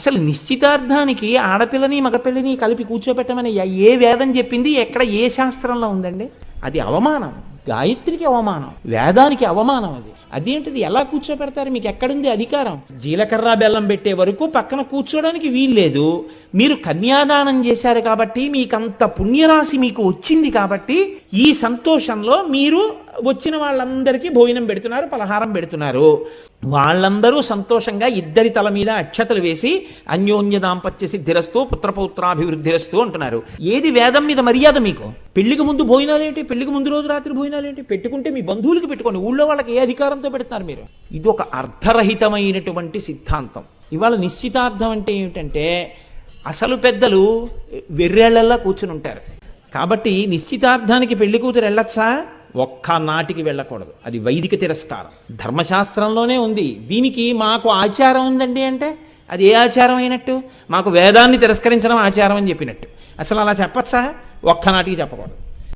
అసలు నిశ్చితార్థానికి ఆడపిల్లని మగపిల్లని కలిపి కూర్చోబెట్టమని ఏ వేదం చెప్పింది, ఎక్కడ ఏ శాస్త్రంలో ఉందండి? అది అవమానం, గాయత్రికి అవమానం, వేదానికి అవమానం. అదేంటిది? ఎలా కూర్చోబెడతారు? మీకు ఎక్కడుంది అధికారం? జీలకర్ర బెల్లం పెట్టే వరకు పక్కన కూర్చోడానికి వీల్లేదు. మీరు కన్యాదానం చేశారు కాబట్టి, మీకంత పుణ్యరాశి మీకు వచ్చింది కాబట్టి, ఈ సంతోషంలో మీరు వచ్చిన వాళ్ళందరికీ భోజనం పెడుతున్నారు, పలహారం పెడుతున్నారు. వాళ్ళందరూ సంతోషంగా ఇద్దరి తల మీద అక్షతలు వేసి అన్యోన్య దాంపత్య సిద్ధిరస్తూ పుత్రపౌత్రాభివృద్ధిరస్తూ అంటున్నారు. ఏది వేదం మీద మర్యాద మీకు? పెళ్లికి ముందు భోజనాలేంటి? పెళ్లికి ముందు రోజు రాత్రి భోజనాలేంటి? పెట్టుకుంటే మీ బంధువులకి పెట్టుకోండి, ఊళ్ళో వాళ్ళకి ఏ అధికారంతో పెడతారు మీరు? ఇది ఒక అర్థరహితమైనటువంటి సిద్ధాంతం. ఇవాళ నిశ్చితార్థం అంటే ఏమిటంటే, అసలు పెద్దలు వెర్రేళ్లలా కూర్చుని ఉంటారు. కాబట్టి నిశ్చితార్థానికి పెళ్లి కూతురు వెళ్ళొచ్చా? ఒక్క నాటికి వెళ్ళకూడదు. అది వైదిక తిరస్కారం, ధర్మశాస్త్రంలోనే ఉంది. దీనికి మాకు ఆచారం ఉందండి అంటే అది ఏ ఆచారం అయినట్టు? మాకు వేదాన్ని తిరస్కరించడం ఆచారం అని చెప్పినట్టు. అసలు అలా చెప్పచ్చా? ఒక్క నాటికి చెప్పకూడదు.